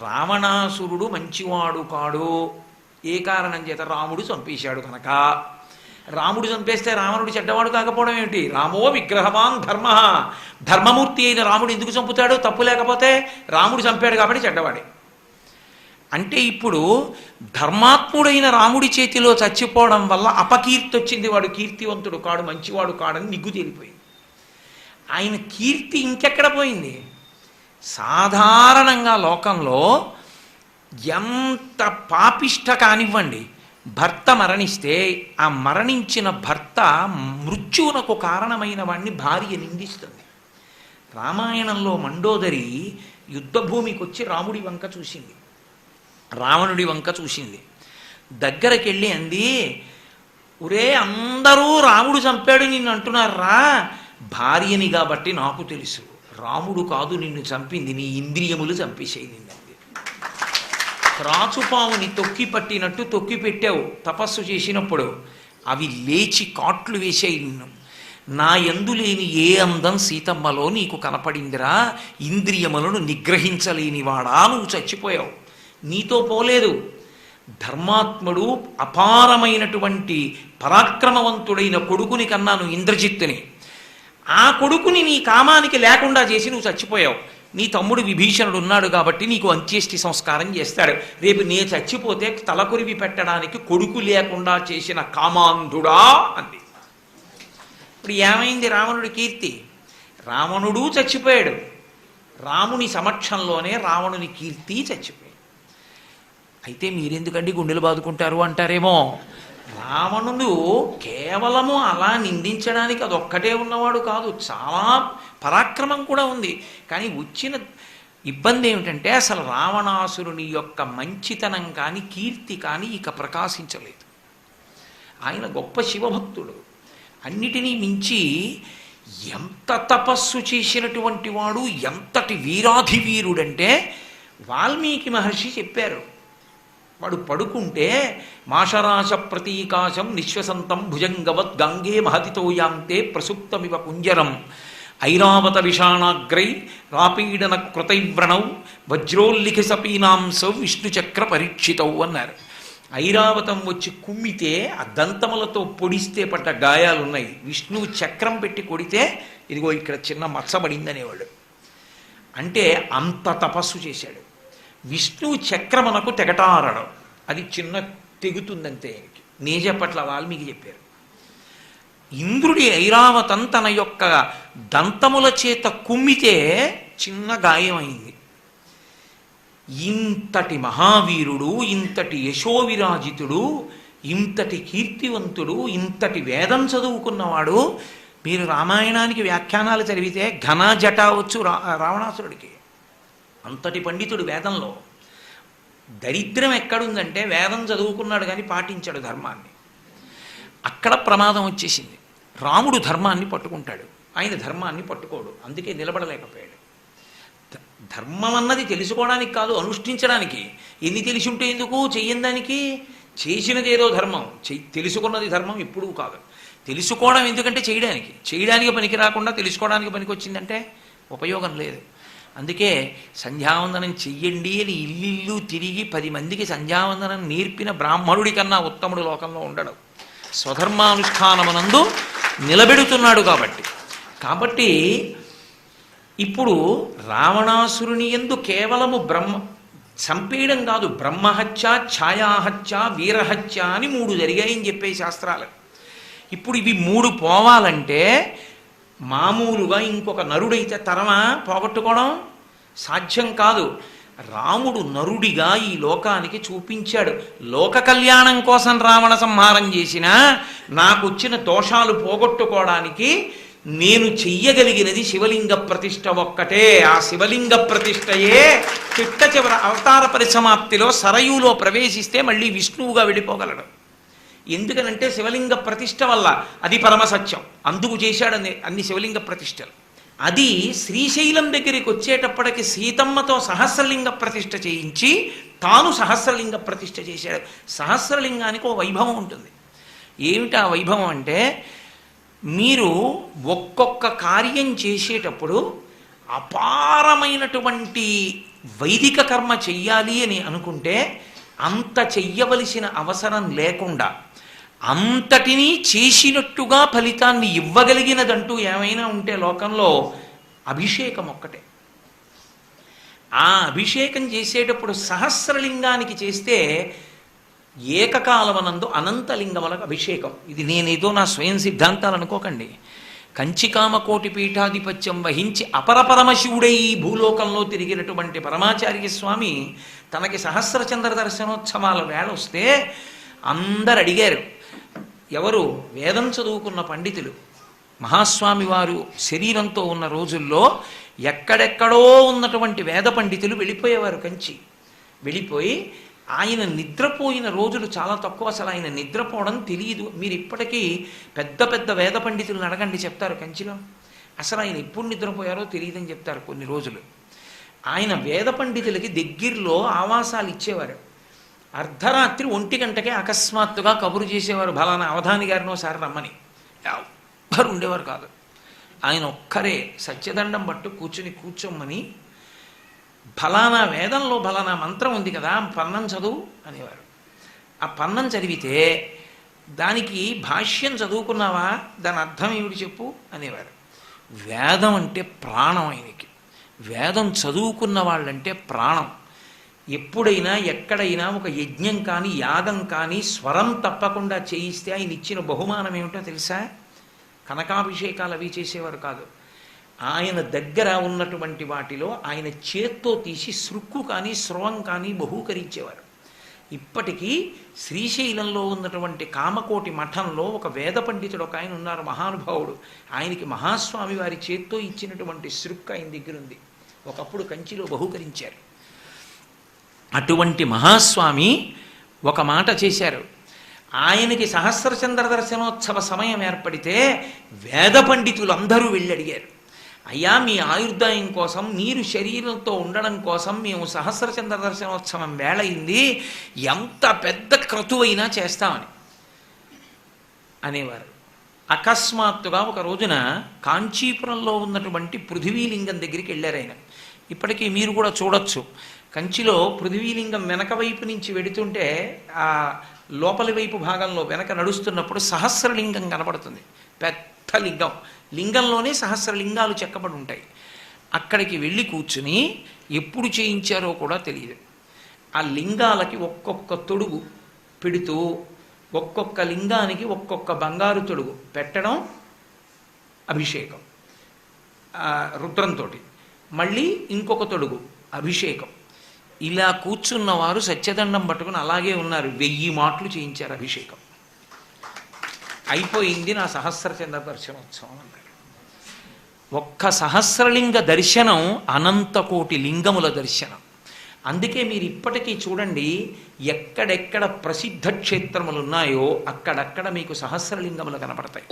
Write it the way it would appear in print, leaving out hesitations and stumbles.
రావణాసురుడు మంచివాడు కాడు. ఏ కారణం చేత? రాముడు చంపేశాడు కనుక. రాముడు చంపేస్తే రావణుడు చెడ్డవాడు కాకపోవడం ఏమిటి? రామో విగ్రహవాన్ ధర్మ. ధర్మమూర్తి అయిన రాముడు ఎందుకు చంపుతాడు? తప్పు లేకపోతే. రాముడు చంపాడు కాబట్టి చెడ్డవాడే. అంటే ఇప్పుడు ధర్మాత్ముడైన రాముడి చేతిలో చచ్చిపోవడం వల్ల అపకీర్తి వచ్చింది. వాడు కీర్తివంతుడు కాడు, మంచివాడు కాడని నిగ్గు తేలిపోయింది. ఆయన కీర్తి ఇంకెక్కడ పోయింది? సాధారణంగా లోకంలో ఎంత పాపిష్ట కానివ్వండి, భర్త మరణిస్తే ఆ మరణించిన భర్త మృత్యువునకు కారణమైన వాడిని భార్య నిందిస్తుంది. రామాయణంలో మండోదరి యుద్ధభూమికి వచ్చి రాముడి వంక చూసింది, రావణుడి వంక చూసింది. దగ్గరికి వెళ్ళి అంది, ఒరే అందరూ రాముడు చంపాడు నిన్ను అంటున్నారా? భార్యని కాబట్టి నాకు తెలుసు, రాముడు కాదు నిన్ను చంపింది, నీ ఇంద్రియములు చంపేసేయి నిన్నంది. త్రాచుపాముని తొక్కి పట్టినట్టు తొక్కి పెట్టావు తపస్సు చేసినప్పుడు, అవి లేచి కాట్లు వేసాయి నిన్ను. నా యందు లేని ఏ అందం సీతమ్మలో నీకు కనపడిందిరా? ఇంద్రియములను నిగ్రహించలేనివాడా నువ్వు చచ్చిపోయావు. నీతో పోలేదు. ధర్మాత్ముడు అపారమైనటువంటి పరాక్రమవంతుడైన కొడుకుని కన్నాను, ఇంద్రజిత్తుని. ఆ కొడుకుని నీ కామానికి లేకుండా చేసి నువ్వు చచ్చిపోయావు. నీ తమ్ముడు విభీషణుడు ఉన్నాడు కాబట్టి నీకు అంత్యేష్టి సంస్కారం చేస్తాడు. రేపు నే చచ్చిపోతే తలకొరివి పెట్టడానికి కొడుకు లేకుండా చేసిన కామాంధుడా అంది. ఇప్పుడు ఏమైంది రావణుడి కీర్తి? రావణుడు చచ్చిపోయాడు, రాముని సమక్షంలోనే రావణుని కీర్తి చచ్చిపోయాడు. అయితే మీరెందుకండి గుండెలు బాదుకుంటారు అంటారేమో. రావణుడు కేవలము అలా నిందించడానికి అదొక్కటే ఉన్నవాడు కాదు, చాలా పరాక్రమం కూడా ఉంది. కానీ వచ్చిన ఇబ్బంది ఏమిటంటే అసలు రావణాసురుని యొక్క మంచితనం కానీ కీర్తి కానీ ఇక ప్రకాశించలేదు. ఆయన గొప్ప శివభక్తుడు, అన్నిటినీ మించి ఎంత తపస్సు చేసినటువంటి వాడు, ఎంతటి వీరాధివీరుడంటే వాల్మీకి మహర్షి చెప్పారు. వాడు పడుకుంటే మాషరాశ ప్రతీకాశం నిశ్వసంతం భుజంగవత్ గంగే మహతితో యాంతే ప్రసుప్తమివ కుంజరం ఐరావత విషాణాగ్రై రాపీడన కృతైవ్రణౌ వజ్రోల్లిఖ సపీనాంసౌ విష్ణుచక్ర పరీక్షితౌ అన్నారు. ఐరావతం వచ్చి కుమ్మితే ఆ దంతములతో పొడిస్తే పడ్డ గాయాలున్నాయి, విష్ణువు చక్రం పెట్టి కొడితే ఇదిగో ఇక్కడ చిన్న మచ్చబడిందనేవాడు. అంటే అంత తపస్సు చేశాడు. విష్ణువు చక్రమునకు తెగటారడం, అది చిన్న తెగుతుందంతే. నే చెప్పట్ల, వాల్మీకి చెప్పారు. ఇంద్రుడి ఐరావతం తన యొక్క దంతముల చేత కుమ్మితే చిన్న గాయమైంది. ఇంతటి మహావీరుడు, ఇంతటి యశోవిరాజితుడు, ఇంతటి కీర్తివంతుడు, ఇంతటి వేదం చదువుకున్నవాడు, మీరు రామాయణానికి వ్యాఖ్యానాలు చదివితే ఘన జటా వచ్చు రావణాసురుడికి. అంతటి పండితుడు వేదంలో. దరిద్రం ఎక్కడుందంటే వేదం చదువుకున్నాడు కానీ పాటించాడు ధర్మాన్ని. అక్కడ ప్రమాదం వచ్చేసింది. రాముడు ధర్మాన్ని పట్టుకుంటాడు, ఆయన ధర్మాన్ని పట్టుకోడు, అందుకే నిలబడలేకపోయాడు. ధర్మం అన్నది తెలుసుకోవడానికి కాదు, అనుష్ఠించడానికి. ఎన్ని తెలిసి ఉంటే ఎందుకు? చెయ్యని దానికి. చేసినది ఏదో ధర్మం, తెలుసుకున్నది ధర్మం ఎప్పుడూ కాదు. తెలుసుకోవడం ఎందుకంటే చేయడానికి పనికి రాకుండా తెలుసుకోవడానికి పనికి వచ్చిందంటే ఉపయోగం లేదు. అందుకే సంధ్యావందనం చెయ్యండి అని ఇల్లు తిరిగి 10 మందికి సంధ్యావందనం నేర్పిన బ్రాహ్మణుడి కన్నా ఉత్తముడు లోకంలో ఉండడు. స్వధర్మానుష్ఠానమునందు నిలబెడుతున్నాడు కాబట్టి ఇప్పుడు రావణాసురుని యందు కేవలము చంపేయడం కాదు, బ్రహ్మహత్య, ఛాయాహత్య, వీరహత్య అని 3 జరిగాయని చెప్పే శాస్త్రాలు. ఇప్పుడు ఇవి 3 పోవాలంటే మామూలుగా ఇంకొక నరుడైతే తరమా పోగొట్టుకోవడం సాధ్యం కాదు. రాముడు నరుడిగా ఈ లోకానికి చూపించాడు. లోక కళ్యాణం కోసం రావణ సంహారం చేసినా నాకు వచ్చిన దోషాలు పోగొట్టుకోవడానికి నేను చెయ్యగలిగినది శివలింగ ప్రతిష్ఠ ఒక్కటే. ఆ శివలింగ ప్రతిష్ఠయే చిట్ట చివర అవతార పరిసమాప్తిలో సరయులో ప్రవేశిస్తే మళ్ళీ విష్ణువుగా వెళ్ళిపోగలడు. ఎందుకనంటే శివలింగ ప్రతిష్ఠ వల్ల అది పరమసత్యం, అందుకు చేశాడు అన్ని శివలింగ ప్రతిష్టలు. అది శ్రీశైలం దగ్గరికి వచ్చేటప్పటికి సీతమ్మతో సహస్రలింగ ప్రతిష్ఠ చేయించి తాను సహస్రలింగ ప్రతిష్ఠ చేశాడు. సహస్రలింగానికి ఒక వైభవం ఉంటుంది. ఏమిటా వైభవం అంటే, మీరు ఒక్కొక్క కార్యం చేసేటప్పుడు అపారమైనటువంటి వైదిక కర్మ చెయ్యాలి అని అనుకుంటే అంత చెయ్యవలసిన అవసరం లేకుండా అంతటినీ చేసినట్టుగా ఫలితాన్ని ఇవ్వగలిగినదంటూ ఏమైనా ఉంటే లోకంలో అభిషేకం ఒక్కటే. ఆ అభిషేకం చేసేటప్పుడు సహస్రలింగానికి చేస్తే ఏకకాలమనందు అనంతలింగములకు అభిషేకం. ఇది నేనేదో నా స్వయం సిద్ధాంతాలు అనుకోకండి. కంచికామకోటి పీఠాధిపత్యం వహించి అపరపరమశివుడై ఈ భూలోకంలో తిరిగినటువంటి పరమాచార్య స్వామి తనకి సహస్రచంద్ర దర్శనోత్సవాల వేళ వస్తే అందరు అడిగారు. ఎవరు? వేదం చదువుకున్న పండితులు. మహాస్వామి వారు శరీరంతో ఉన్న రోజుల్లో ఎక్కడెక్కడో ఉన్నటువంటి వేద పండితులు వెళ్ళిపోయేవారు కంచి. వెళ్ళిపోయి ఆయన నిద్రపోయిన రోజులు చాలా తక్కువ. అసలు ఆయన నిద్రపోవడం తెలియదు. మీరు ఇప్పటికీ పెద్ద పెద్ద వేద పండితులను అడగండి, చెప్తారు కంచిలో అసలు ఆయన ఎప్పుడు నిద్రపోయారో తెలియదని చెప్తారు కొన్ని రోజులు. ఆయన వేద పండితులకి దగ్గరలో ఆవాసాలు ఇచ్చేవారు. అర్ధరాత్రి 1 గంటకే అకస్మాత్తుగా కబురు చేసేవారు, ఫలానా అవధాని గారిని ఒకసారి రమ్మని. ఎవ్వరు ఉండేవారు కాదు. ఆయన ఒక్కరే సత్యదండం పట్టు కూర్చోమని, ఫలానా వేదంలో ఫలానా మంత్రం ఉంది కదా, పన్నం చదువు అనేవారు. ఆ పన్నం చదివితే దానికి భాష్యం చదువుకున్నావా, దాని అర్థం ఏమిటి చెప్పు అనేవారు. వేదం అంటే ప్రాణం ఆయనకి. వేదం చదువుకున్న వాళ్ళంటే ప్రాణం. ఎప్పుడైనా ఎక్కడైనా ఒక యజ్ఞం కానీ యాగం కానీ స్వరం తప్పకుండా చేయిస్తే ఆయన ఇచ్చిన బహుమానం ఏమిటో తెలుసా? కనకాభిషేకాలు అవి చేసేవారు కాదు. ఆయన దగ్గర ఉన్నటువంటి వాటిలో ఆయన చేత్తో తీసి సృక్కు కానీ స్రవం కానీ బహూకరించేవారు. ఇప్పటికీ శ్రీశైలంలో ఉన్నటువంటి కామకోటి మఠంలో ఒక వేద పండితుడు ఒక ఆయన ఉన్నారు, మహానుభావుడు. ఆయనకి మహాస్వామి వారి చేత్తో ఇచ్చినటువంటి సృక్కు ఆయన దగ్గర ఉంది. ఒకప్పుడు కంచిలో బహూకరించారు. అటువంటి మహాస్వామి ఒక మాట చేశారు. ఆయనకి సహస్రచంద్ర దర్శనోత్సవ సమయం ఏర్పడితే వేద పండితులు అందరూ వెళ్ళి అడిగారు, అయ్యా మీ ఆయుర్దాయం కోసం, మీరు శరీరంతో ఉండడం కోసం మేము సహస్రచంద్ర దర్శనోత్సవం వేళయింది, ఎంత పెద్ద క్రతువైనా చేస్తామని అనేవారు. అకస్మాత్తుగా ఒక రోజున కాంచీపురంలో ఉన్నటువంటి పృథివీలింగం దగ్గరికి వెళ్ళారు ఆయన. ఇప్పటికీ మీరు కూడా చూడొచ్చు, కంచిలో పృథివీలింగం వెనక వైపు నుంచి వెడుతుంటే ఆ లోపలి వైపు భాగంలో వెనక నడుస్తున్నప్పుడు సహస్రలింగం కనబడుతుంది. పెద్ద లింగం, లింగంలోనే సహస్రలింగాలు చెక్కబడి ఉంటాయి. అక్కడికి వెళ్ళి కూర్చుని ఎప్పుడు చేయించారో కూడా తెలియదు. ఆ లింగాలకి ఒక్కొక్క తొడుగు పెడుతూ ఒక్కొక్క లింగానికి ఒక్కొక్క బంగారు తొడుగు పెట్టడం, అభిషేకం రుద్రంతో, మళ్ళీ ఇంకొక తొడుగు అభిషేకం. ఇలా కూర్చున్నవారు సత్యదండం పట్టుకుని అలాగే ఉన్నారు. 1000 మాటలు చేయించారు అభిషేకం. అయిపోయింది నా సహస్రచంద్ర దర్శనోత్సవం అన్నారు. ఒక్క సహస్రలింగ దర్శనం అనంతకోటి లింగముల దర్శనం. అందుకే మీరు ఇప్పటికీ చూడండి, ఎక్కడెక్కడ ప్రసిద్ధ క్షేత్రములు ఉన్నాయో అక్కడక్కడ మీకు సహస్రలింగములు కనపడతాయి.